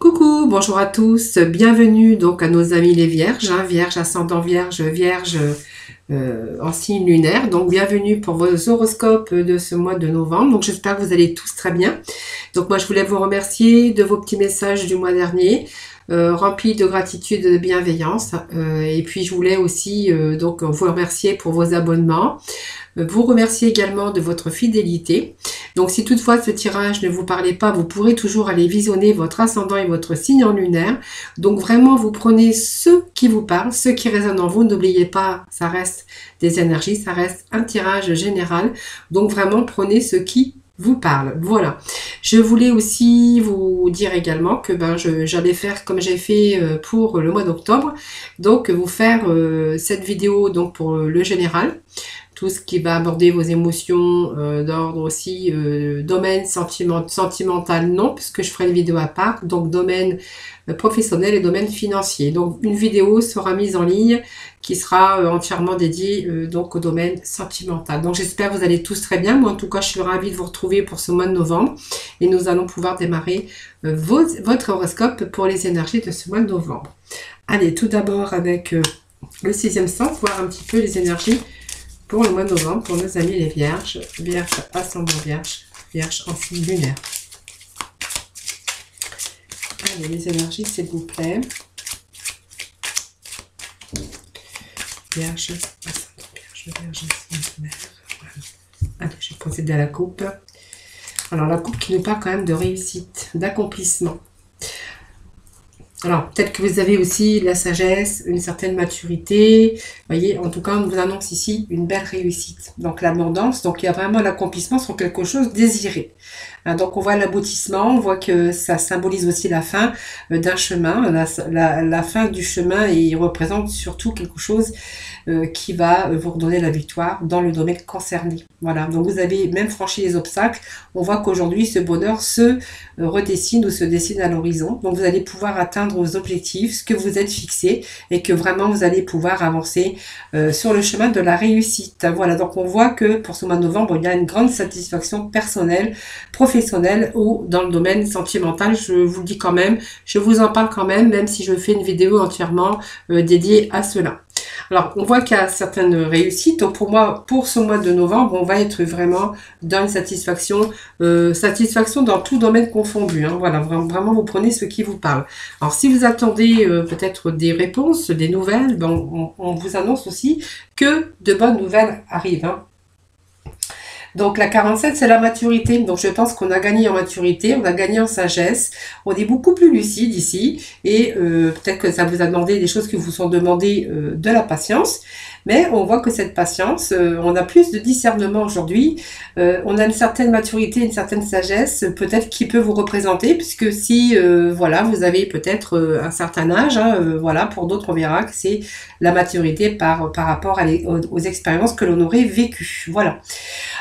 Coucou, bonjour à tous, bienvenue donc à nos amis les vierges, vierge, ascendant vierge, vierge en signe lunaire. Donc bienvenue pour vos horoscopes de ce mois de novembre. Donc j'espère que vous allez tous très bien. Donc moi je voulais vous remercier de vos petits messages du mois dernier, remplis de gratitude et de bienveillance. Et puis je voulais aussi donc vous remercier pour vos abonnements. Vous remercier également de votre fidélité. Donc si toutefois ce tirage ne vous parlait pas, vous pourrez toujours aller visionner votre ascendant et votre signe en lunaire. Donc vraiment vous prenez ce qui vous parle, ce qui résonne en vous. N'oubliez pas, ça reste des énergies, ça reste un tirage général. Donc vraiment prenez ce qui vous parle. Voilà. Je voulais aussi vous dire également que j'allais faire comme j'ai fait pour le mois d'octobre. Donc vous faire cette vidéo donc pour le général. Tout ce qui va aborder vos émotions, d'ordre aussi domaine sentimental, non, puisque je ferai une vidéo à part, donc domaine professionnel et domaine financier. Donc une vidéo sera mise en ligne qui sera entièrement dédiée donc au domaine sentimental. Donc j'espère que vous allez tous très bien. Moi en tout cas je suis ravie de vous retrouver pour ce mois de novembre et nous allons pouvoir démarrer votre horoscope pour les énergies de ce mois de novembre. Allez, tout d'abord avec le sixième sens, voir un petit peu les énergies pour le mois de novembre, pour nos amis les vierges, vierge ascendant vierge, vierge en signe lunaire. Allez, les énergies, s'il vous plaît. Vierge, ascendant vierge, vierge en signe lunaire. Voilà. Allez, je vais procéder à la coupe. Alors, la coupe qui nous parle quand même de réussite, d'accomplissement. Alors, peut-être que vous avez aussi la sagesse, une certaine maturité. Vous voyez, en tout cas, on vous annonce ici une belle réussite. Donc, l'abondance. Donc, il y a vraiment l'accomplissement sur quelque chose désiré. Donc, on voit l'aboutissement. On voit que ça symbolise aussi la fin d'un chemin. La fin du chemin, et il représente surtout quelque chose qui va vous redonner la victoire dans le domaine concerné. Voilà. Donc, vous avez même franchi les obstacles. On voit qu'aujourd'hui, ce bonheur se redessine ou se dessine à l'horizon. Donc, vous allez pouvoir atteindre vos objectifs, ce que vous êtes fixé, et que vraiment vous allez pouvoir avancer sur le chemin de la réussite. Voilà, donc on voit que pour ce mois de novembre, il y a une grande satisfaction personnelle, professionnelle ou dans le domaine sentimental. Je vous le dis quand même, je vous en parle quand même, même si je fais une vidéo entièrement dédiée à cela. Alors, on voit qu'il y a certaines réussites. Donc, pour moi, pour ce mois de novembre, on va être vraiment dans une satisfaction, satisfaction dans tout domaine confondu. Voilà, vraiment, vous prenez ce qui vous parle. Alors, si vous attendez peut-être des réponses, des nouvelles, on vous annonce aussi que de bonnes nouvelles arrivent. Donc la 47, c'est la maturité. Donc je pense qu'on a gagné en maturité, on a gagné en sagesse. On est beaucoup plus lucide ici. Et peut-être que ça vous a demandé des choses qui vous sont demandées de la patience. Mais on voit que cette patience, on a plus de discernement aujourd'hui. On a une certaine maturité, une certaine sagesse, peut-être qui peut vous représenter. Puisque si, voilà, vous avez peut-être un certain âge, voilà, pour d'autres, on verra que c'est la maturité par rapport aux expériences que l'on aurait vécues. Voilà.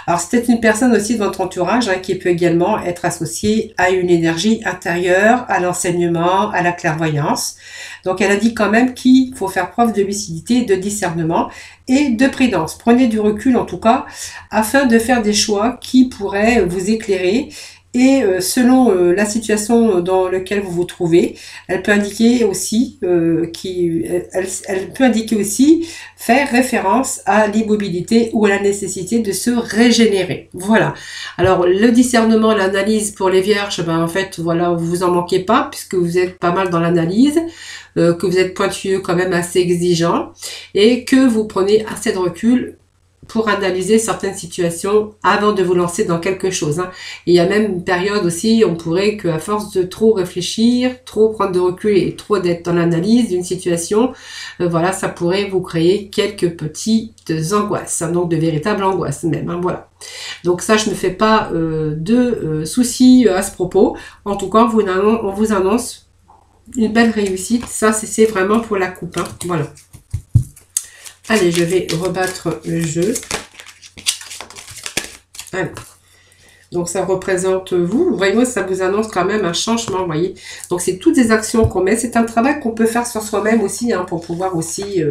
Alors, c'est peut-être une personne aussi de votre entourage qui peut également être associée à une énergie intérieure, à l'enseignement, à la clairvoyance. Donc, elle a dit quand même qu'il faut faire preuve de lucidité, de discernement et de prudence. Prenez du recul, en tout cas, afin de faire des choix qui pourraient vous éclairer. Et selon la situation dans laquelle vous vous trouvez, elle peut indiquer aussi elle peut indiquer aussi faire référence à l'immobilité ou à la nécessité de se régénérer. Voilà. Alors le discernement, l'analyse pour les vierges, en fait, voilà, vous en manquez pas puisque vous êtes pas mal dans l'analyse, que vous êtes pointilleux, quand même assez exigeant, et que vous prenez assez de recul pour analyser certaines situations avant de vous lancer dans quelque chose. Et il y a même une période aussi, on pourrait qu'à force de trop réfléchir, trop prendre de recul et trop d'être dans l'analyse d'une situation, voilà, ça pourrait vous créer quelques petites angoisses, donc de véritables angoisses même, voilà. Donc ça, je ne fais pas de soucis à ce propos. En tout cas, on vous annonce une belle réussite. Ça, c'est vraiment pour la coupe, voilà. Allez, je vais rebattre le jeu. Allez. Donc, ça représente vous. Voyez-moi, ça vous annonce quand même un changement, vous voyez. Donc, c'est toutes des actions qu'on met. C'est un travail qu'on peut faire sur soi-même aussi, hein, pour pouvoir aussi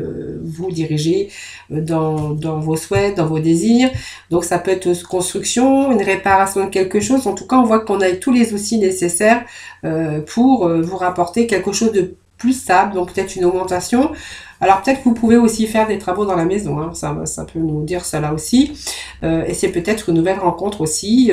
vous diriger dans vos souhaits, dans vos désirs. Donc, ça peut être une construction, une réparation de quelque chose. En tout cas, on voit qu'on a tous les outils nécessaires pour vous rapporter quelque chose de plus stable. Donc, peut-être une augmentation. Alors peut-être que vous pouvez aussi faire des travaux dans la maison, hein, ça peut nous dire cela aussi. Et c'est peut-être une nouvelle rencontre aussi,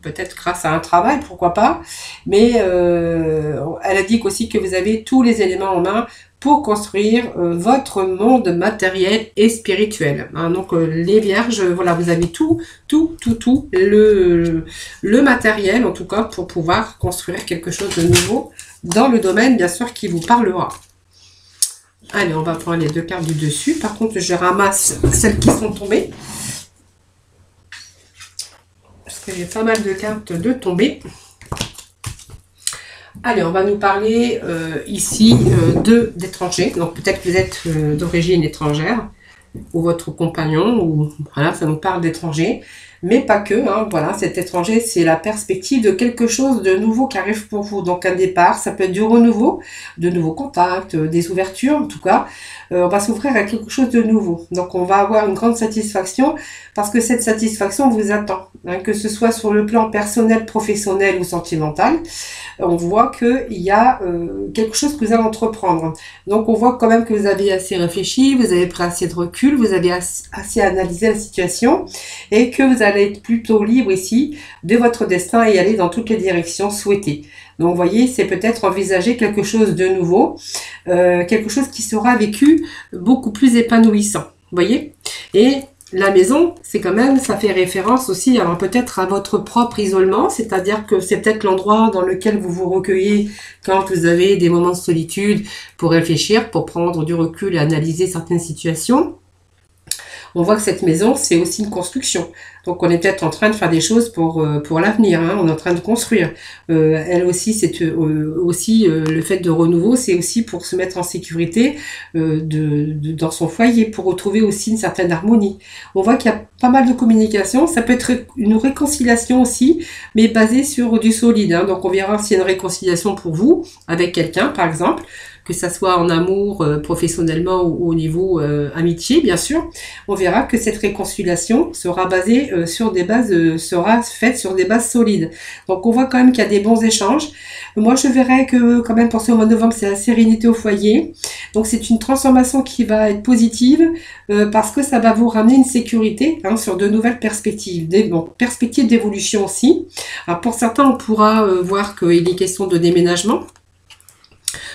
peut-être grâce à un travail, pourquoi pas. Mais elle indique aussi que vous avez tous les éléments en main pour construire votre monde matériel et spirituel. Hein. Donc les vierges, voilà, vous avez tout le matériel, en tout cas, pour pouvoir construire quelque chose de nouveau dans le domaine, bien sûr, qui vous parlera. Allez, on va prendre les deux cartes du dessus. Par contre, je ramasse celles qui sont tombées. Parce que j'ai pas mal de cartes de tombées. Allez, on va nous parler ici d'étrangers. Donc, peut-être que vous êtes d'origine étrangère. Ou votre compagnon. Ou voilà, ça nous parle d'étrangers. Mais pas que, hein, voilà, cet étranger, c'est la perspective de quelque chose de nouveau qui arrive pour vous. Donc un départ, ça peut être du renouveau, de nouveaux contacts, des ouvertures en tout cas. On va s'ouvrir à quelque chose de nouveau. Donc on va avoir une grande satisfaction parce que cette satisfaction vous attend. Hein, que ce soit sur le plan personnel, professionnel ou sentimental, on voit qu'il y a quelque chose que vous allez entreprendre. Donc on voit quand même que vous avez assez réfléchi, vous avez pris assez de recul, vous avez assez analysé la situation et que vous allez être plutôt libre ici de votre destin et aller dans toutes les directions souhaitées. Donc, vous voyez, c'est peut-être envisager quelque chose de nouveau, quelque chose qui sera vécu beaucoup plus épanouissant. Vous voyez? Et la maison, c'est quand même, ça fait référence aussi, alors peut-être à votre propre isolement, c'est-à-dire que c'est peut-être l'endroit dans lequel vous vous recueillez quand vous avez des moments de solitude pour réfléchir, pour prendre du recul et analyser certaines situations. On voit que cette maison, c'est aussi une construction. Donc, on est peut-être en train de faire des choses pour l'avenir. Hein. On est en train de construire. Elle aussi, c'est aussi le fait de renouveau, c'est aussi pour se mettre en sécurité dans son foyer, pour retrouver aussi une certaine harmonie. On voit qu'il y a pas mal de communication. Ça peut être une réconciliation aussi, mais basée sur du solide. Hein. Donc, on verra s'il y a une réconciliation pour vous, avec quelqu'un, par exemple, que ça soit en amour, professionnellement ou au niveau amitié, bien sûr. On verra que cette réconciliation sera basée sur des bases, sera faite sur des bases solides. Donc on voit quand même qu'il y a des bons échanges. Moi je verrais que quand même pour ce mois de novembre c'est la sérénité au foyer. Donc c'est une transformation qui va être positive parce que ça va vous ramener une sécurité hein, sur de nouvelles perspectives, perspectives d'évolution aussi. Alors pour certains on pourra voir qu'il est question de déménagement.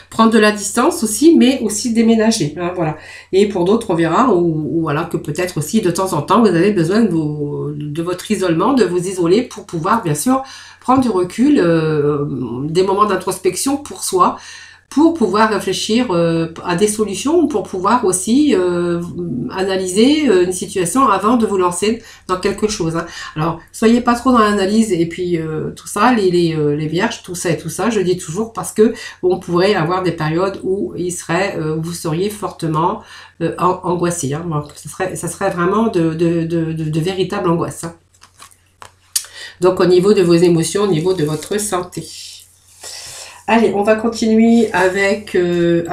Prendre de la distance aussi, mais aussi déménager, hein, voilà. Et pour d'autres, on verra, ou voilà, que peut-être aussi de temps en temps, vous avez besoin de votre isolement, de vous isoler pour pouvoir, bien sûr, prendre du recul, des moments d'introspection pour soi, pour pouvoir réfléchir à des solutions, pour pouvoir aussi analyser une situation avant de vous lancer dans quelque chose. Hein. Alors, soyez pas trop dans l'analyse et puis tout ça, les vierges, tout ça et tout ça, je dis toujours parce que on pourrait avoir des périodes où vous seriez fortement angoissé. Hein. Donc, ça serait vraiment de véritables angoisses. Hein. Donc, au niveau de vos émotions, au niveau de votre santé. Allez, on va continuer avec les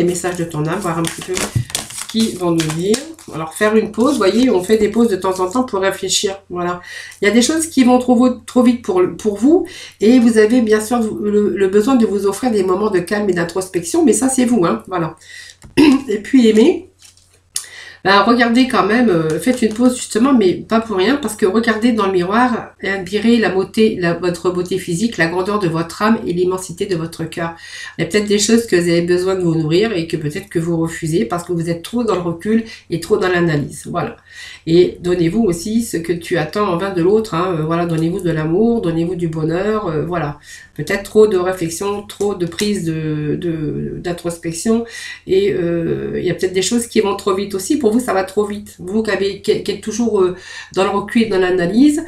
messages de ton âme, voir un petit peu ce qu'ils vont nous dire. Alors, faire une pause, vous voyez, on fait des pauses de temps en temps pour réfléchir. Voilà. Il y a des choses qui vont trop vite pour vous et vous avez bien sûr le besoin de vous offrir des moments de calme et d'introspection, mais ça, c'est vous, hein. Voilà. Et puis, aimer. Ben, regardez quand même, faites une pause justement, mais pas pour rien, parce que regardez dans le miroir et admirez votre beauté physique, la grandeur de votre âme et l'immensité de votre cœur. Il y a peut-être des choses que vous avez besoin de vous nourrir et que peut-être que vous refusez parce que vous êtes trop dans le recul et trop dans l'analyse. Voilà. Et donnez-vous aussi ce que tu attends en vain de l'autre. Hein. Voilà, donnez-vous de l'amour, donnez-vous du bonheur. Voilà. Peut-être trop de réflexion, trop de prise d'introspection. Et il y a peut-être des choses qui vont trop vite aussi. Pour vous, ça va trop vite. Vous qui êtes toujours dans le recul et dans l'analyse,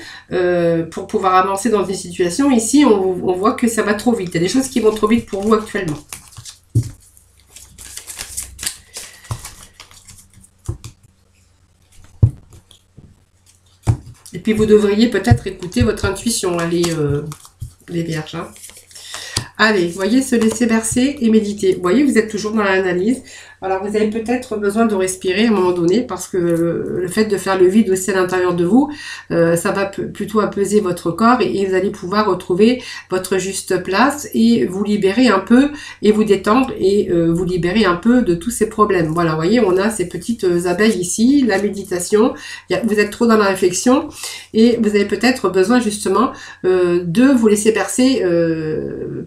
pour pouvoir avancer dans une situation, ici, on voit que ça va trop vite. Il y a des choses qui vont trop vite pour vous actuellement. Puis vous devriez peut-être écouter votre intuition, hein, les vierges. Hein. Allez, voyez, se laisser bercer et méditer. Vous voyez, vous êtes toujours dans l'analyse. Alors, vous avez peut-être besoin de respirer à un moment donné parce que le fait de faire le vide aussi à l'intérieur de vous, ça va plutôt apaiser votre corps et vous allez pouvoir retrouver votre juste place et vous libérer un peu et vous détendre et vous libérer un peu de tous ces problèmes. Voilà, vous voyez, on a ces petites abeilles ici, la méditation. Vous êtes trop dans la réflexion et vous avez peut-être besoin justement de vous laisser bercer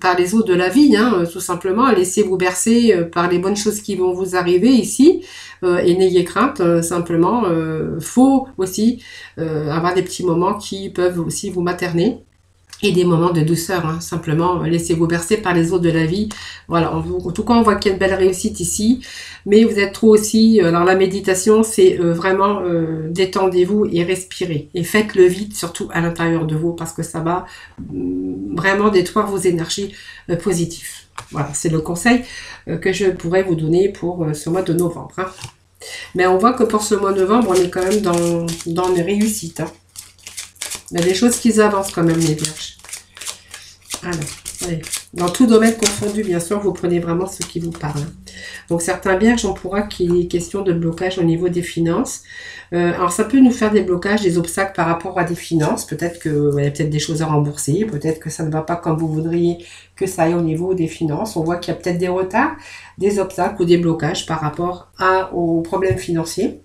par les eaux de la vie, hein, tout simplement. Laissez-vous bercer par les bonnes choses qui vont vous arriver ici et n'ayez crainte, simplement. Faut aussi avoir des petits moments qui peuvent aussi vous materner. Et des moments de douceur, hein, simplement, laissez-vous bercer par les eaux de la vie. Voilà, en tout cas, on voit qu'il y a une belle réussite ici, mais vous êtes trop aussi... alors la méditation, c'est vraiment détendez-vous et respirez. Et faites le vide, surtout à l'intérieur de vous, parce que ça va vraiment détruire vos énergies positives. Voilà, c'est le conseil que je pourrais vous donner pour ce mois de novembre. Hein. Mais on voit que pour ce mois de novembre, on est quand même dans les réussites. Hein. Il y a des choses qui avancent quand même, les vierges. Alors, allez. Dans tout domaine confondu, bien sûr, vous prenez vraiment ce qui vous parle. Donc, certains vierges, on pourra qu'il est question de blocage au niveau des finances. Alors, ça peut nous faire des blocages, des obstacles par rapport à des finances. Peut-être qu'il y a peut-être des choses à rembourser. Peut-être que ça ne va pas comme vous voudriez que ça aille au niveau des finances. On voit qu'il y a peut-être des retards, des obstacles ou des blocages par rapport aux problèmes financiers.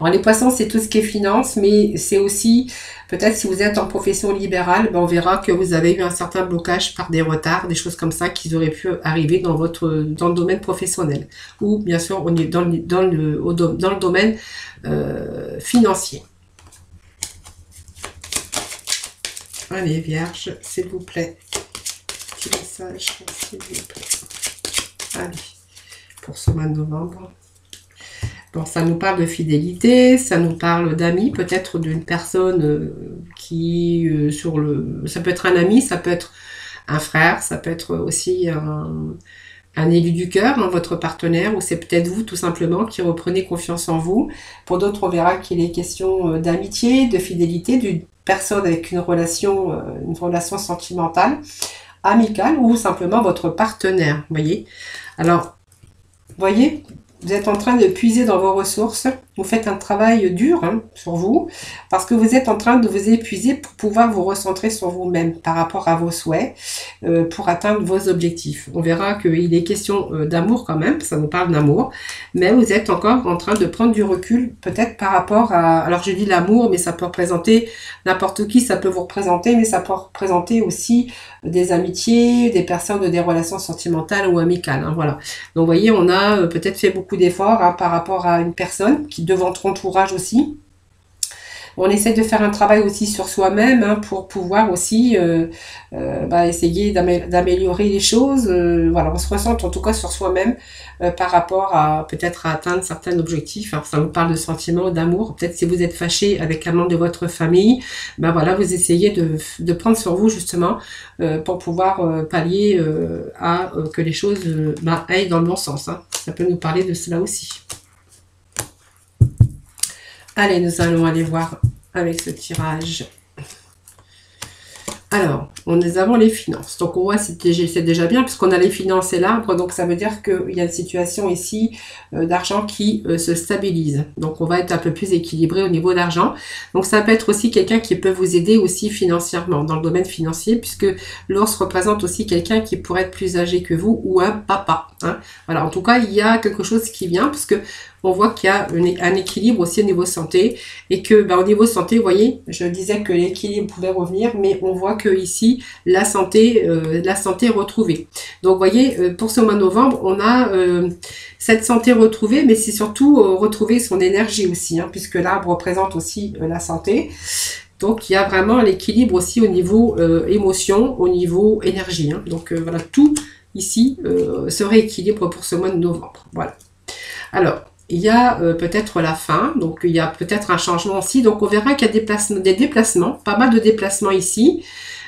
Alors, les poissons, c'est tout ce qui est finance, mais c'est aussi, peut-être si vous êtes en profession libérale, ben on verra que vous avez eu un certain blocage par des retards, des choses comme ça qui auraient pu arriver dans le domaine professionnel. Ou, bien sûr, on est dans le domaine financier. Allez, Vierge, s'il vous plaît. Petit message, s'il vous plaît. Allez, pour ce mois de novembre. Bon, ça nous parle de fidélité, ça nous parle d'amis, peut-être d'une personne qui, ça peut être un ami, ça peut être un frère, ça peut être aussi un élu du cœur, hein, votre partenaire, ou c'est peut-être vous tout simplement qui reprenez confiance en vous. Pour d'autres, on verra qu'il est question d'amitié, de fidélité, d'une personne avec une relation sentimentale, amicale, ou simplement votre partenaire, vous voyez. Alors, vous voyez, vous êtes en train de puiser dans vos ressources. Vous faites un travail dur hein, sur vous parce que vous êtes en train de vous épuiser pour pouvoir vous recentrer sur vous-même par rapport à vos souhaits pour atteindre vos objectifs. On verra qu'il est question d'amour quand même, ça nous parle d'amour, mais vous êtes encore en train de prendre du recul peut-être par rapport à... Alors je dis l'amour, mais ça peut représenter n'importe qui, ça peut vous représenter, mais ça peut représenter aussi des amitiés, des personnes, des relations sentimentales ou amicales. Hein, voilà. Donc vous voyez, on a peut-être fait beaucoup d'efforts hein, par rapport à une personne qui de votre entourage aussi. On essaie de faire un travail aussi sur soi-même hein, pour pouvoir aussi essayer d'améliorer les choses. Voilà, on se ressent en tout cas sur soi-même par rapport à peut-être à atteindre certains objectifs. Alors ça vous parle de sentiments, d'amour. Peut-être si vous êtes fâché avec un membre de votre famille, ben voilà, vous essayez de prendre sur vous justement pour pouvoir pallier à que les choses aillent dans le bon sens. Hein. Ça peut nous parler de cela aussi. Allez, nous allons aller voir avec ce tirage. Alors, nous avons les finances. Donc, on voit c'est déjà bien puisqu'on a les finances et l'arbre. Donc, ça veut dire qu'il y a une situation ici d'argent qui se stabilise. Donc, on va être un peu plus équilibré au niveau d'argent. Donc, ça peut être aussi quelqu'un qui peut vous aider aussi financièrement dans le domaine financier puisque l'ours représente aussi quelqu'un qui pourrait être plus âgé que vous ou un papa. Hein. Voilà, en tout cas, il y a quelque chose qui vient puisque on voit qu'il y a un équilibre aussi au niveau santé et que au niveau santé, vous voyez, je disais que l'équilibre pouvait revenir, mais on voit que ici la santé est retrouvée. Donc, vous voyez, pour ce mois de novembre, on a cette santé retrouvée, mais c'est surtout retrouver son énergie aussi, hein, puisque l'arbre représente aussi la santé. Donc, il y a vraiment l'équilibre aussi au niveau émotion, au niveau énergie. Hein. Donc, voilà, tout ici se rééquilibre pour ce mois de novembre. Voilà. Alors, il y a peut-être la fin, donc il y a peut-être un changement aussi. Donc, on verra qu'il y a des déplacements, pas mal de déplacements ici.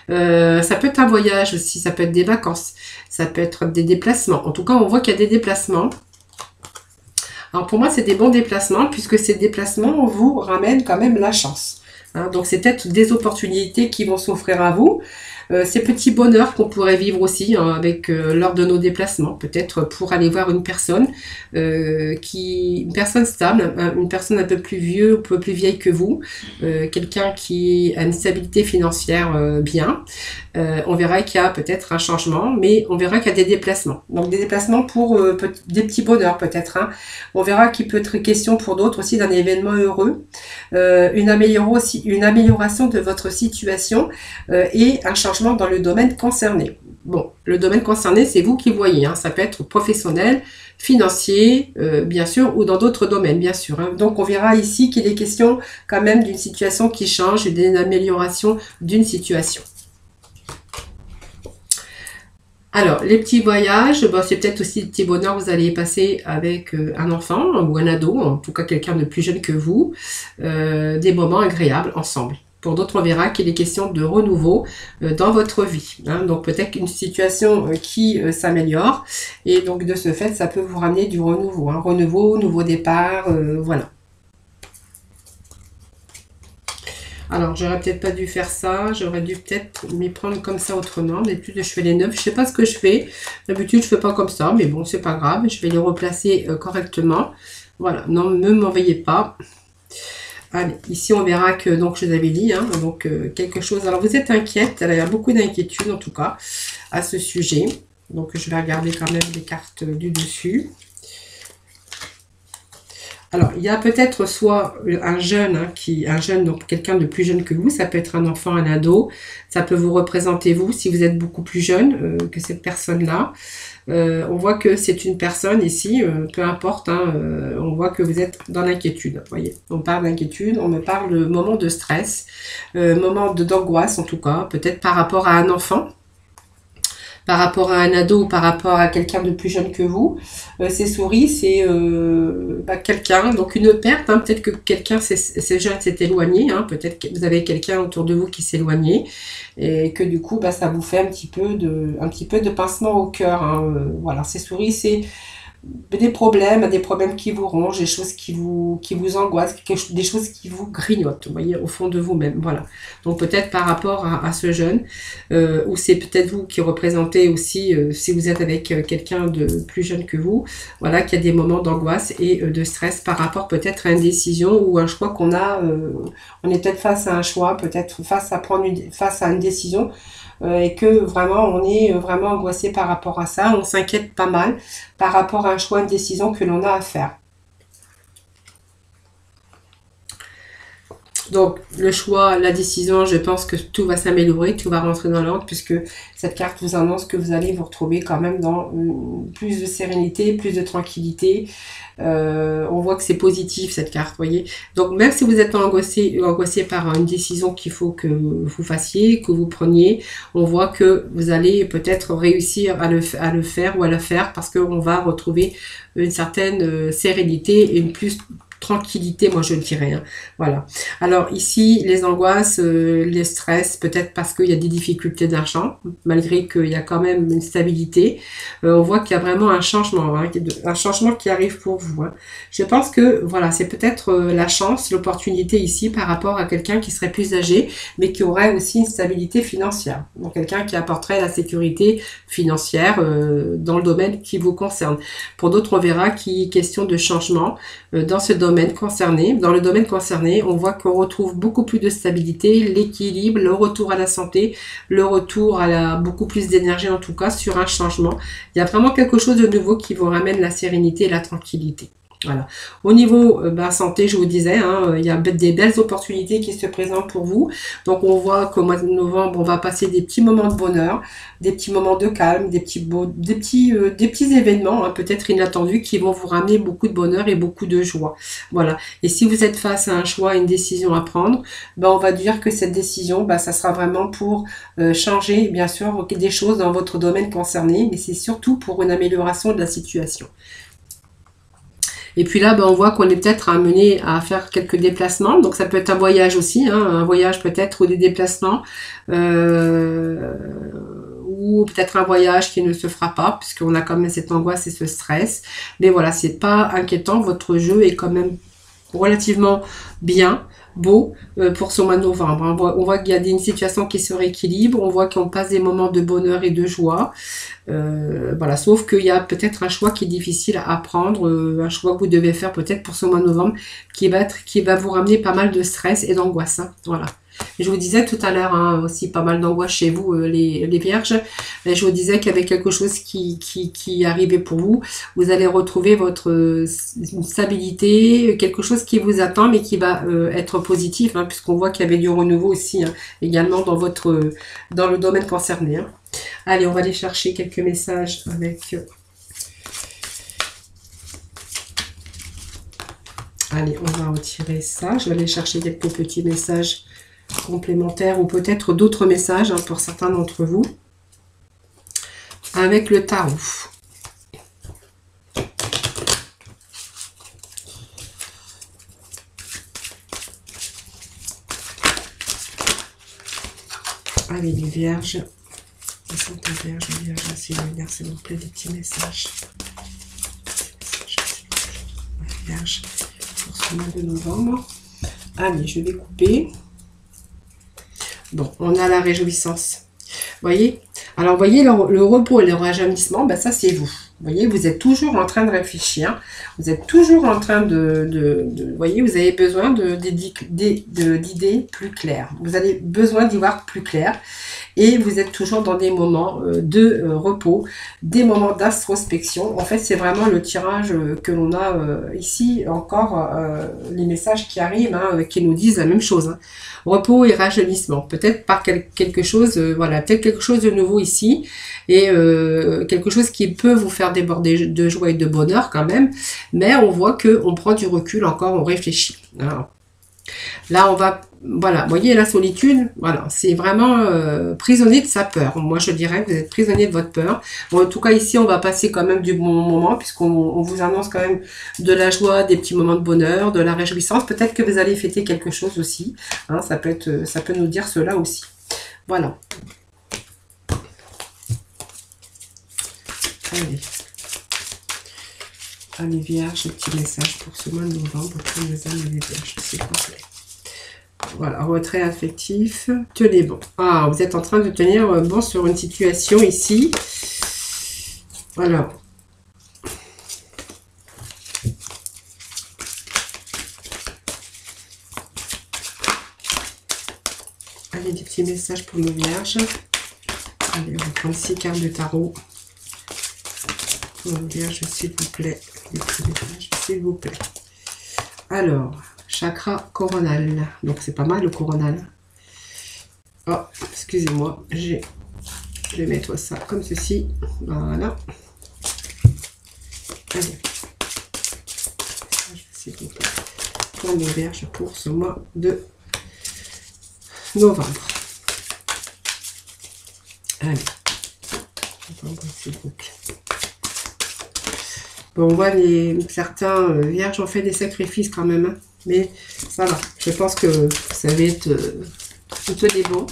Ça peut être un voyage aussi, ça peut être des vacances, ça peut être des déplacements. En tout cas, on voit qu'il y a des déplacements. Alors, pour moi, c'est des bons déplacements puisque ces déplacements vous ramènent quand même la chance. hein. Donc c'est peut-être des opportunités qui vont s'offrir à vous. Ces petits bonheurs qu'on pourrait vivre aussi hein, avec lors de nos déplacements, peut-être pour aller voir une personne une personne stable, une personne un peu plus vieux, un peu plus vieille que vous, quelqu'un qui a une stabilité financière bien. On verra qu'il y a peut-être un changement, mais on verra qu'il y a des déplacements. Donc des déplacements pour des petits bonheurs peut-être. Hein. On verra qu'il peut être question pour d'autres aussi d'un événement heureux, une amélioration de votre situation et un changement dans le domaine concerné. Bon, le domaine concerné, c'est vous qui voyez. Hein. Ça peut être professionnel, financier, bien sûr, ou dans d'autres domaines, bien sûr. Hein. Donc, on verra ici qu'il est question quand même d'une situation qui change et d'une amélioration d'une situation. Alors, les petits voyages, bon, c'est peut-être aussi des petits bonheurs que vous allez passer avec un enfant ou un ado, en tout cas quelqu'un de plus jeune que vous, des moments agréables ensemble. Pour d'autres, on verra qu'il est question de renouveau dans votre vie. Hein. Donc peut-être une situation qui s'améliore et donc de ce fait, ça peut vous ramener du renouveau. Hein. Renouveau, nouveau départ, voilà. Alors, j'aurais peut-être pas dû faire ça. J'aurais dû peut-être m'y prendre comme ça autrement. D'habitude, je fais les 9. Je sais pas ce que je fais. D'habitude, je fais pas comme ça. Mais bon, c'est pas grave. Je vais les replacer correctement. Voilà. Non, ne m'envoyez pas. Allez, ici, on verra que, donc, je vous avais dit, hein, donc, quelque chose. Alors, vous êtes inquiète. Il y a beaucoup d'inquiétudes, en tout cas, à ce sujet. Donc, je vais regarder quand même les cartes du dessus. Alors, il y a peut-être soit un jeune, hein, donc quelqu'un de plus jeune que vous, ça peut être un enfant, un ado, ça peut vous représenter vous si vous êtes beaucoup plus jeune que cette personne-là. On voit que c'est une personne ici, peu importe, hein, on voit que vous êtes dans l'inquiétude, vous voyez. On parle d'inquiétude, on me parle de moment de stress, moment d'angoisse en tout cas, peut-être par rapport à un enfant. Par rapport à un ado ou par rapport à quelqu'un de plus jeune que vous. Ces souris, c'est quelqu'un, donc une perte, hein, peut-être que quelqu'un, ces jeunes s'est éloigné, hein, peut-être que vous avez quelqu'un autour de vous qui s'est éloigné, et que du coup, ça vous fait un petit peu de pincement au cœur. Hein, voilà, ces souris, c'est des problèmes qui vous rongent, des choses qui vous angoissent, des choses qui vous grignotent, vous voyez, au fond de vous-même, voilà. Donc peut-être par rapport à ce jeune, ou c'est peut-être vous qui représentez aussi, si vous êtes avec quelqu'un de plus jeune que vous, voilà, qu'il y a des moments d'angoisse et de stress par rapport peut-être à une décision ou un choix qu'on a, on est peut-être face à un choix, peut-être face à une décision, et que vraiment on est vraiment angoissé par rapport à ça, on s'inquiète pas mal par rapport à un choix, une décision que l'on a à faire. Donc le choix, la décision, je pense que tout va s'améliorer, tout va rentrer dans l'ordre puisque cette carte vous annonce que vous allez vous retrouver quand même dans plus de sérénité, plus de tranquillité. On voit que c'est positif cette carte, voyez. Donc même si vous êtes angoissé par une décision qu'il faut que vous fassiez, que vous preniez, on voit que vous allez peut-être réussir à le faire ou à le faire parce qu'on va retrouver une certaine sérénité et une plus tranquillité, moi je le dirais. Hein. Voilà. Alors ici, les angoisses, les stress, peut-être parce qu'il y a des difficultés d'argent, malgré qu'il y a quand même une stabilité. On voit qu'il y a vraiment un changement, hein, un changement qui arrive pour vous. Hein. Je pense que voilà, c'est peut-être la chance, l'opportunité ici par rapport à quelqu'un qui serait plus âgé, mais qui aurait aussi une stabilité financière. Donc quelqu'un qui apporterait la sécurité financière dans le domaine qui vous concerne. Pour d'autres, on verra qu'il est question de changement dans ce domaine concerné. Dans le domaine concerné, on voit qu'on retrouve beaucoup plus de stabilité, l'équilibre, le retour à la santé, le retour à beaucoup plus d'énergie en tout cas sur un changement. Il y a vraiment quelque chose de nouveau qui vous ramène la sérénité et la tranquillité. Voilà. Au niveau santé, je vous disais, hein, il y a des belles opportunités qui se présentent pour vous. Donc on voit qu'au mois de novembre, on va passer des petits moments de bonheur, des petits moments de calme, des petits événements, hein, peut-être inattendus, qui vont vous ramener beaucoup de bonheur et beaucoup de joie. Voilà. Et si vous êtes face à un choix, à une décision à prendre, on va dire que cette décision, ça sera vraiment pour changer, bien sûr, des choses dans votre domaine concerné, mais c'est surtout pour une amélioration de la situation. Et puis là, on voit qu'on est peut-être amené à faire quelques déplacements. Donc ça peut être un voyage aussi, hein, un voyage peut-être ou des déplacements. Ou peut-être un voyage qui ne se fera pas, puisqu'on a quand même cette angoisse et ce stress. Mais voilà, c'est pas inquiétant. Votre jeu est quand même relativement bien. beau pour ce mois de novembre. Hein. On voit qu'il y a une situation qui se rééquilibre, on voit qu'on passe des moments de bonheur et de joie. Voilà, sauf qu'il y a peut-être un choix qui est difficile à prendre, un choix que vous devez faire peut-être pour ce mois de novembre, qui va vous ramener pas mal de stress et d'angoisse. Hein. Voilà. Je vous disais tout à l'heure, hein, aussi pas mal d'angoisse chez vous, les vierges. Et je vous disais qu'il y avait quelque chose qui arrivait pour vous. Vous allez retrouver votre une stabilité, quelque chose qui vous attend, mais qui va être positif, hein, puisqu'on voit qu'il y avait du renouveau aussi, hein, également dans le domaine concerné. Hein. Allez, on va aller chercher quelques messages avec... Allez, on va retirer ça. Je vais aller chercher quelques petits messages complémentaires ou peut-être d'autres messages, hein, pour certains d'entre vous. Avec le tarot. Allez, les vierges. Vierge, s'il vous plaît, des petits messages. Vierge, pour ce mois de novembre. Allez, je vais couper. Bon, on a la réjouissance. Vous voyez? Alors, vous voyez, le repos et le rajeunissement, ben ça, c'est vous. Vous voyez, vous êtes toujours en train de réfléchir. Vous êtes toujours en train vous voyez, vous avez besoin d'idées plus claires. Vous avez besoin d'y voir plus clair. Et vous êtes toujours dans des moments de repos, des moments d'introspection. En fait, c'est vraiment le tirage que l'on a ici. Encore les messages qui arrivent, hein, qui nous disent la même chose. Hein. Repos et rajeunissement. Peut-être par quelque chose, voilà, peut-être quelque chose de nouveau ici. Et quelque chose qui peut vous faire déborder de joie et de bonheur quand même. Mais on voit qu'on prend du recul encore, on réfléchit. Alors, là, on va... Voilà, vous voyez, la solitude, voilà, c'est vraiment prisonnier de sa peur. Moi, je dirais que vous êtes prisonnier de votre peur. Bon, en tout cas, ici, on va passer quand même du bon moment, puisqu'on vous annonce quand même de la joie, des petits moments de bonheur, de la réjouissance. Peut-être que vous allez fêter quelque chose aussi. Hein, ça peut nous dire cela aussi. Voilà. Allez. Allez, vierge, petit message pour ce mois de novembre. Pour les âmes et les vierges, s'il vous plaît. Voilà, retrait affectif. Tenez bon. Ah, vous êtes en train de tenir bon sur une situation ici. Voilà. Allez, des petits messages pour nos vierges. Allez, on va prendre 6 cartes de tarot. Pour nos vierges, s'il vous plaît. Des petits messages, s'il vous plaît. Alors... Chakra coronal. Donc, c'est pas mal le coronal. Oh, excusez-moi. Je vais mettre ça comme ceci. Voilà. Allez. S'il vous plaît. Pour les vierges pour ce mois de novembre. Allez. S'il vous plaît. Bon, on voit certains vierges ont fait des sacrifices quand même. Hein. Mais ça va. Je pense que ça va être plutôt des bons.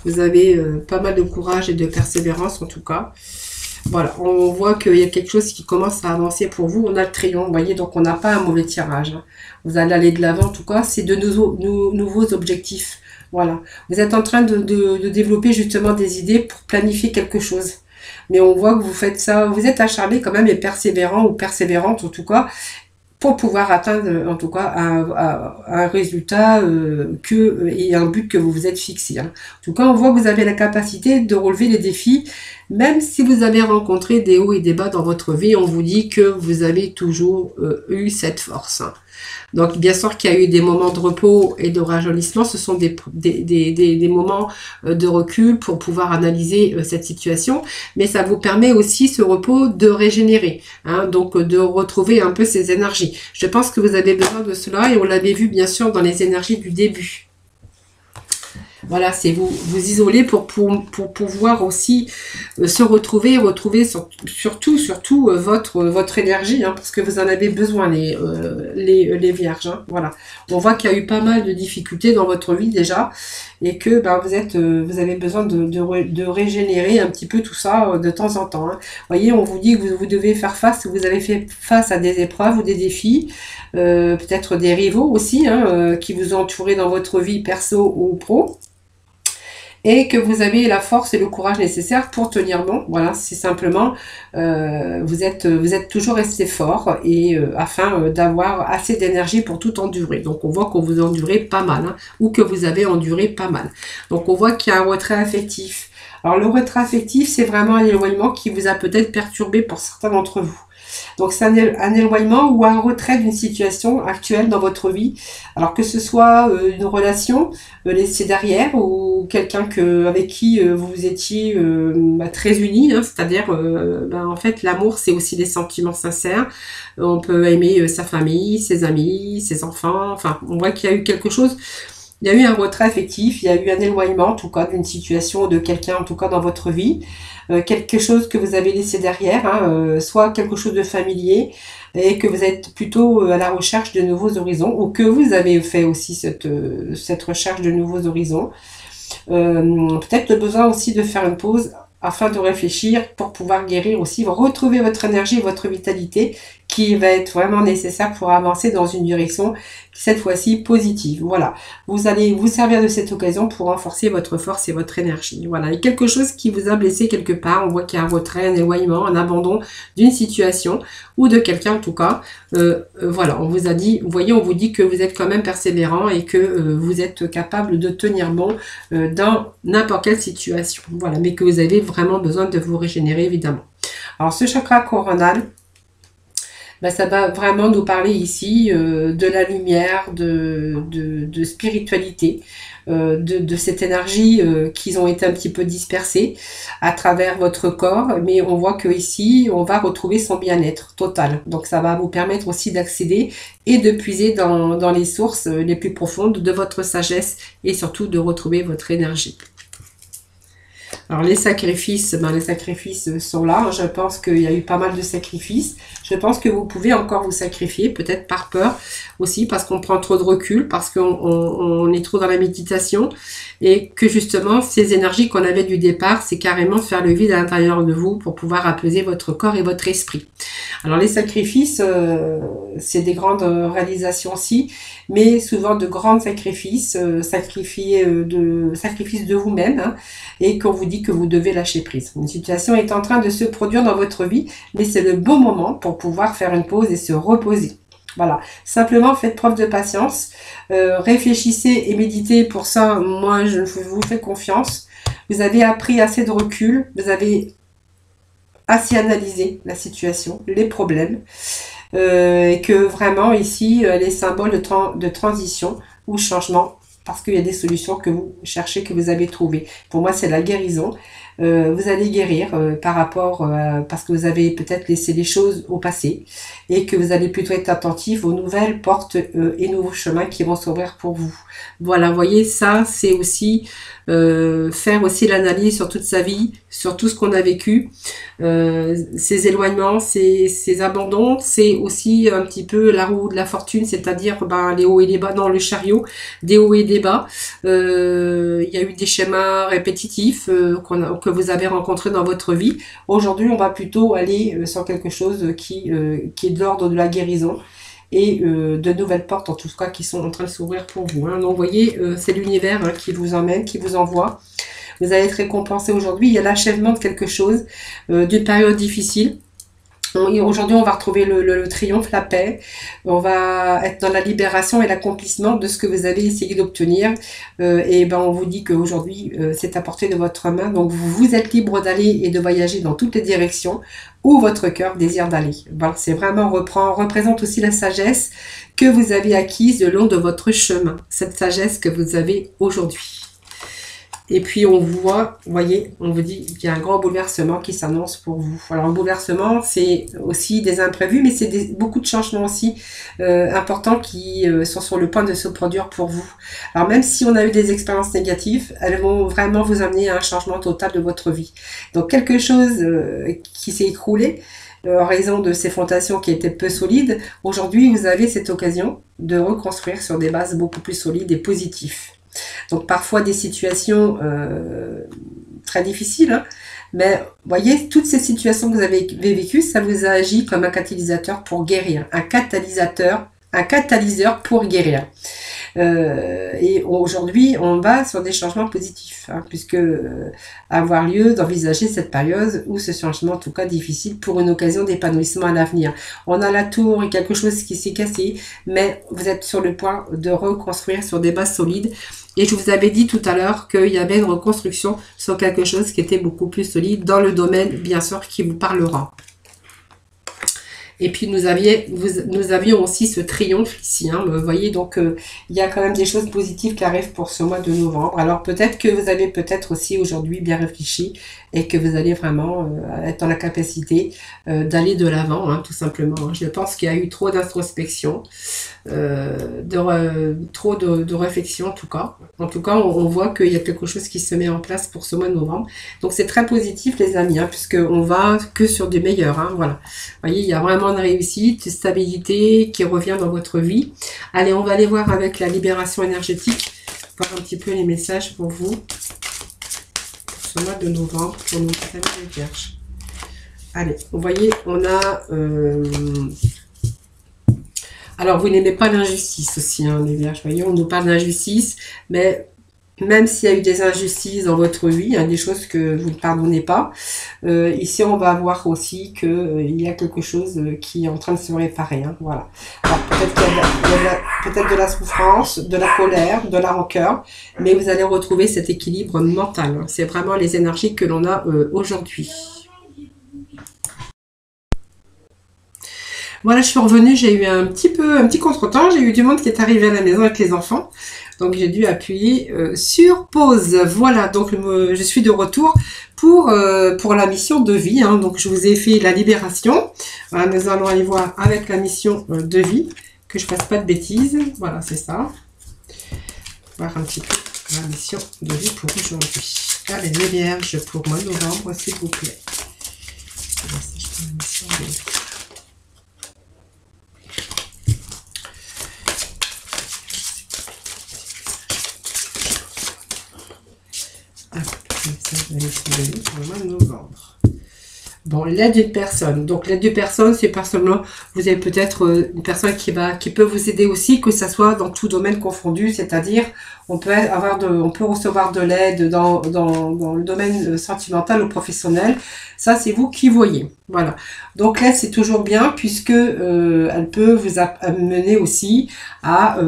Vous avez pas mal de courage et de persévérance en tout cas. Voilà, on voit qu'il y a quelque chose qui commence à avancer pour vous. On a le triomphe, vous voyez, donc on n'a pas un mauvais tirage. Hein. Vous allez aller de l'avant en tout cas. C'est de nouveaux objectifs. Voilà. Vous êtes en train de développer justement des idées pour planifier quelque chose. Mais on voit que vous faites ça. Vous êtes acharné quand même et persévérant ou persévérante en tout cas. Pour pouvoir atteindre en tout cas un résultat et un but que vous vous êtes fixé. Hein. En tout cas, on voit que vous avez la capacité de relever les défis, même si vous avez rencontré des hauts et des bas dans votre vie, on vous dit que vous avez toujours eu cette force. Hein. Donc, bien sûr qu'il y a eu des moments de repos et de rajeunissement, ce sont des moments de recul pour pouvoir analyser cette situation, mais ça vous permet aussi, ce repos, de régénérer, hein, donc de retrouver un peu ces énergies. Je pense que vous avez besoin de cela et on l'avait vu bien sûr dans les énergies du début. Voilà, c'est vous isoler pour pouvoir aussi se retrouver surtout votre énergie, hein, parce que vous en avez besoin, les vierges. Hein, voilà. On voit qu'il y a eu pas mal de difficultés dans votre vie déjà, et que ben, vous avez besoin de régénérer un petit peu tout ça de temps en temps. Hein. Vous voyez, on vous dit que vous devez faire face, vous avez fait face à des épreuves ou des défis, peut-être des rivaux aussi, hein, qui vous ont entouré dans votre vie perso ou pro, et que vous avez la force et le courage nécessaires pour tenir bon. Voilà, c'est simplement, vous êtes toujours resté fort, et afin d'avoir assez d'énergie pour tout endurer. Donc on voit qu'on vous endurez pas mal, hein, ou que vous avez enduré pas mal. Donc on voit qu'il y a un retrait affectif. Alors le retrait affectif, c'est vraiment un éloignement qui vous a peut-être perturbé pour certains d'entre vous. Donc c'est un éloignement ou un retrait d'une situation actuelle dans votre vie. Alors que ce soit une relation laissée derrière, ou quelqu'un avec qui vous étiez très unis, hein, c'est-à-dire en fait l'amour c'est aussi des sentiments sincères. On peut aimer sa famille, ses amis, ses enfants, enfin on voit qu'il y a eu quelque chose. Il y a eu un retrait affectif, il y a eu un éloignement en tout cas d'une situation, de quelqu'un en tout cas dans votre vie. Quelque chose que vous avez laissé derrière, hein, soit quelque chose de familier, et que vous êtes plutôt à la recherche de nouveaux horizons, ou que vous avez fait aussi cette recherche de nouveaux horizons. Peut-être le besoin aussi de faire une pause afin de réfléchir pour pouvoir guérir aussi, retrouver votre énergie et votre vitalité, qui va être vraiment nécessaire pour avancer dans une direction cette fois-ci positive. Voilà, vous allez vous servir de cette occasion pour renforcer votre force et votre énergie. Voilà, et quelque chose qui vous a blessé quelque part, on voit qu'il y a un retrait, un éloignement, un abandon d'une situation ou de quelqu'un en tout cas. Voilà, on vous a dit, vous voyez, on vous dit que vous êtes quand même persévérant et que vous êtes capable de tenir bon dans n'importe quelle situation. Voilà, mais que vous avez vraiment besoin de vous régénérer évidemment. Alors ce chakra coronal, ben, ça va vraiment nous parler ici de la lumière, de spiritualité, de cette énergie qui ont été un petit peu dispersées à travers votre corps, mais on voit que ici on va retrouver son bien-être total. Donc ça va vous permettre aussi d'accéder et de puiser dans les sources les plus profondes de votre sagesse, et surtout de retrouver votre énergie. Alors les sacrifices sont là. Je pense qu'il y a eu pas mal de sacrifices. Je pense que vous pouvez encore vous sacrifier, peut-être par peur aussi, parce qu'on prend trop de recul, parce qu'on est trop dans la méditation, et que justement ces énergies qu'on avait du départ, c'est carrément faire le vide à l'intérieur de vous pour pouvoir apaiser votre corps et votre esprit. Alors les sacrifices, c'est des grandes réalisations aussi, mais souvent de grands sacrifices, sacrifices de vous-même, hein, et qu'on vous dit que vous devez lâcher prise. Une situation est en train de se produire dans votre vie, mais c'est le bon moment pour pouvoir faire une pause et se reposer. Voilà, simplement faites preuve de patience, réfléchissez et méditez. Pour ça, moi je vous fais confiance. Vous avez appris assez de recul, vous avez assez analysé la situation, les problèmes, et que vraiment ici les symboles de transition ou changement, parce qu'il y a des solutions que vous cherchez, que vous avez trouvées. Pour moi, c'est la guérison. Vous allez guérir par rapport, parce que vous avez peut-être laissé les choses au passé, et que vous allez plutôt être attentif aux nouvelles portes et nouveaux chemins qui vont s'ouvrir pour vous. Voilà, vous voyez, ça, c'est aussi faire aussi l'analyse sur toute sa vie, sur tout ce qu'on a vécu, ces éloignements, ces abandons, c'est aussi un petit peu la roue de la fortune, c'est-à-dire les hauts et les bas, dans le chariot, des hauts et des bas. Il y a eu des schémas répétitifs que vous avez rencontrés dans votre vie. Aujourd'hui, on va plutôt aller sur quelque chose qui est de l'ordre de la guérison, et de nouvelles portes en tout cas qui sont en train de s'ouvrir pour vous. Hein. Donc vous voyez, c'est l'univers qui vous emmène, qui vous envoie. Vous allez être récompensé aujourd'hui. Il y a l'achèvement de quelque chose, d'une période difficile. Aujourd'hui, on va retrouver le triomphe, la paix. On va être dans la libération et l'accomplissement de ce que vous avez essayé d'obtenir. Et on vous dit qu'aujourd'hui, c'est à portée de votre main. Donc, vous êtes libre d'aller et de voyager dans toutes les directions où votre cœur désire d'aller. Voilà, c'est vraiment représente aussi la sagesse que vous avez acquise le long de votre chemin. Cette sagesse que vous avez aujourd'hui. Et puis on voit, vous voyez, on vous dit qu'il y a un grand bouleversement qui s'annonce pour vous. Alors un bouleversement, c'est aussi des imprévus, mais c'est beaucoup de changements aussi importants qui sont sur le point de se produire pour vous. Alors même si on a eu des expériences négatives, elles vont vraiment vous amener à un changement total de votre vie. Donc quelque chose qui s'est écroulé, en raison de ces fondations qui étaient peu solides, aujourd'hui vous avez cette occasion de reconstruire sur des bases beaucoup plus solides et positives. Donc parfois des situations très difficiles, hein, mais voyez, toutes ces situations que vous avez vécues, ça vous a agi comme un catalyseur pour guérir, un catalyseur pour guérir. Et aujourd'hui, on va sur des changements positifs, hein, puisque avoir lieu d'envisager cette période ou ce changement, en tout cas difficile, pour une occasion d'épanouissement à l'avenir. On a la tour et quelque chose qui s'est cassé, mais vous êtes sur le point de reconstruire sur des bases solides. Et je vous avais dit tout à l'heure qu'il y avait une reconstruction sur quelque chose qui était beaucoup plus solide dans le domaine, bien sûr, qui vous parlera. Et puis nous avions aussi ce triomphe ici, hein, vous voyez, donc il y a quand même des choses positives qui arrivent pour ce mois de novembre. Alors peut-être que vous avez peut-être aussi aujourd'hui bien réfléchi et que vous allez vraiment être dans la capacité d'aller de l'avant, hein, tout simplement. Je pense qu'il y a eu trop d'introspection, trop de réflexion en tout cas. En tout cas, on voit qu'il y a quelque chose qui se met en place pour ce mois de novembre. Donc c'est très positif les amis, hein, puisqu'on va que sur du meilleur, hein, voilà. Vous voyez, il y a vraiment de réussite, de stabilité qui revient dans votre vie. Allez, on va aller voir avec la libération énergétique, voir un petit peu les messages pour vous, pour ce mois de novembre, pour nos amis les Vierges. Allez, vous voyez, on a... Alors, vous n'aimez pas l'injustice aussi, hein, les Vierges. Vous voyez, on nous parle d'injustice, mais... Même s'il y a eu des injustices dans votre vie, hein, des choses que vous ne pardonnez pas, ici on va voir aussi qu'il y a quelque chose qui est en train de se réparer. Hein, voilà. Alors peut-être qu'il y a peut-être de la souffrance, de la colère, de la rancœur, mais vous allez retrouver cet équilibre mental. Hein. C'est vraiment les énergies que l'on a aujourd'hui. Voilà, je suis revenue, j'ai eu un petit contretemps, j'ai eu du monde qui est arrivé à la maison avec les enfants. Donc j'ai dû appuyer sur pause. Voilà, donc je suis de retour pour la mission de vie. Hein. Donc je vous ai fait la libération. Voilà, nous allons aller voir avec la mission de vie, que je fasse pas de bêtises. Voilà, c'est ça. Voir un petit peu la mission de vie pour aujourd'hui. Allez, les Vierges pour mois de novembre, s'il vous plaît. La mission de vie. Pour le mois de novembre. Bon, l'aide d'une personne. Donc l'aide d'une personne, c'est pas seulement, vous avez peut-être une personne qui peut vous aider aussi, que ça soit dans tout domaine confondu, c'est-à-dire on peut recevoir de l'aide dans le domaine sentimental ou professionnel. Ça, c'est vous qui voyez. Voilà. Donc l'aide, c'est toujours bien puisque elle peut vous amener aussi à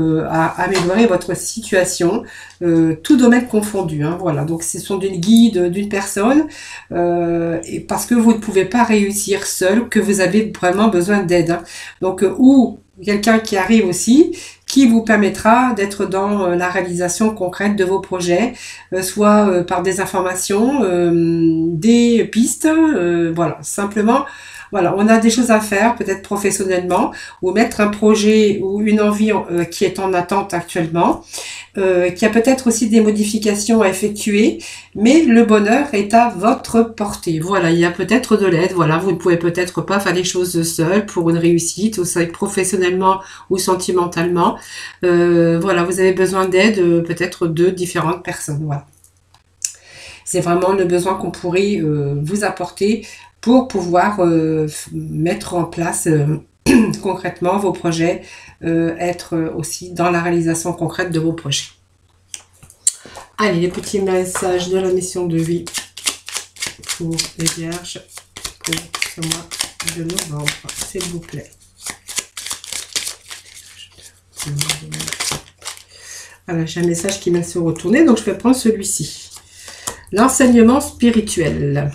améliorer votre situation, tout domaine confondu. Hein, voilà. Donc ce sont des guides d'une personne et parce que vous ne pouvez pas réussir seul, que vous avez vraiment besoin d'aide. Hein. Donc ou quelqu'un qui arrive aussi, qui vous permettra d'être dans la réalisation concrète de vos projets, soit par des informations, des pistes, voilà, simplement, voilà, on a des choses à faire, peut-être professionnellement, ou mettre un projet ou une envie qui est en attente actuellement, qui a peut-être aussi des modifications à effectuer, mais le bonheur est à votre portée. Voilà, il y a peut-être de l'aide, voilà, vous ne pouvez peut-être pas faire les choses seul pour une réussite, ou ça professionnellement ou sentimentalement. Voilà, vous avez besoin d'aide peut-être de différentes personnes, voilà. C'est vraiment le besoin qu'on pourrait vous apporter pour pouvoir mettre en place concrètement vos projets, être aussi dans la réalisation concrète de vos projets. Allez, les petits messages de la mission de vie pour les Vierges pour ce mois de novembre, s'il vous plaît. Voilà, j'ai un message qui vient se retourner, donc je vais prendre celui-ci. L'enseignement spirituel.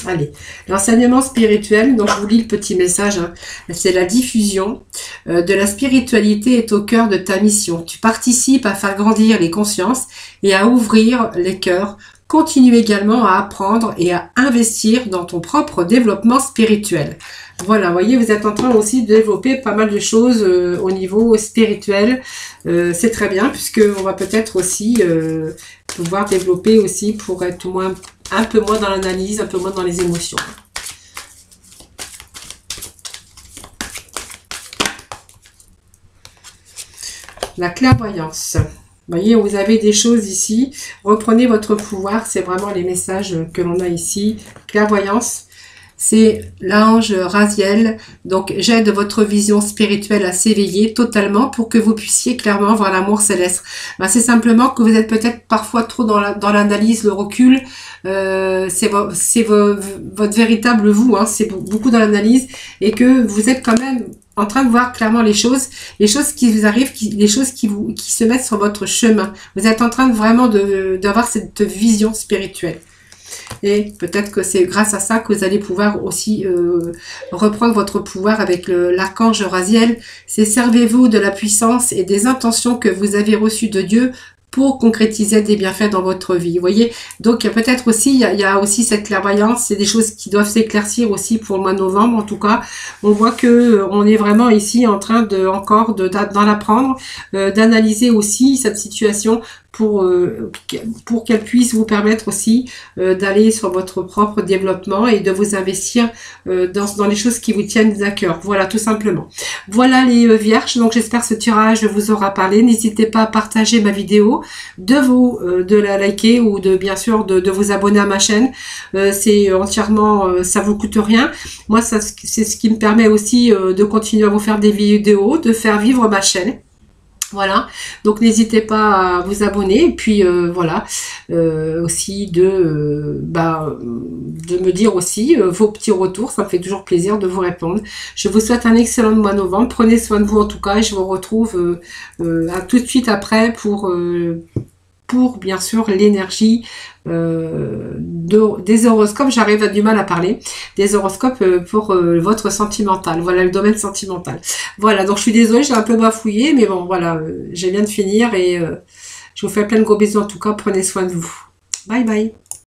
Allez, l'enseignement spirituel, donc je vous lis le petit message, hein. C'est la diffusion de la spiritualité est au cœur de ta mission. Tu participes à faire grandir les consciences et à ouvrir les cœurs. Continue également à apprendre et à investir dans ton propre développement spirituel. Voilà, vous voyez, vous êtes en train aussi de développer pas mal de choses au niveau spirituel. C'est très bien, puisque on va peut-être aussi pouvoir développer aussi pour être un peu moins dans l'analyse, un peu moins dans les émotions. La clairvoyance. Vous voyez, vous avez des choses ici. Reprenez votre pouvoir. C'est vraiment les messages que l'on a ici. Clairvoyance. C'est l'ange Raziel. Donc, j'aide votre vision spirituelle à s'éveiller totalement pour que vous puissiez clairement voir l'amour céleste. Ben, c'est simplement que vous êtes peut-être parfois trop dans l'analyse, le recul. C'est votre véritable vous. Hein, c'est beaucoup dans l'analyse et que vous êtes quand même en train de voir clairement les choses qui vous arrivent, les choses qui se mettent sur votre chemin. Vous êtes en train de vraiment d'avoir cette vision spirituelle. Et peut-être que c'est grâce à ça que vous allez pouvoir aussi reprendre votre pouvoir avec l'archange Raziel. C'est servez-vous de la puissance et des intentions que vous avez reçues de Dieu pour concrétiser des bienfaits dans votre vie. Vous voyez, donc peut-être aussi, il y a aussi cette clairvoyance, c'est des choses qui doivent s'éclaircir aussi pour le mois de novembre. En tout cas, on voit que on est vraiment ici en train d'en apprendre, d'analyser aussi cette situation pour qu'elle puisse vous permettre aussi d'aller sur votre propre développement et de vous investir dans les choses qui vous tiennent à cœur. Voilà, tout simplement. Voilà les vierges, donc j'espère que ce tirage vous aura parlé. N'hésitez pas à partager ma vidéo, de la liker ou bien sûr de vous abonner à ma chaîne. C'est entièrement, ça vous coûte rien. Moi, c'est ce qui me permet aussi de continuer à vous faire des vidéos, de faire vivre ma chaîne. Voilà, donc n'hésitez pas à vous abonner et puis voilà, aussi de me dire aussi vos petits retours, ça me fait toujours plaisir de vous répondre. Je vous souhaite un excellent mois de novembre, prenez soin de vous en tout cas et je vous retrouve à tout de suite après pour bien sûr l'énergie des horoscopes. J'arrive à du mal à parler des horoscopes pour votre sentimental, voilà, le domaine sentimental. Voilà, donc je suis désolée, j'ai un peu bafouillé, mais bon voilà, je viens de finir et je vous fais plein de gros bisous en tout cas, prenez soin de vous. Bye bye.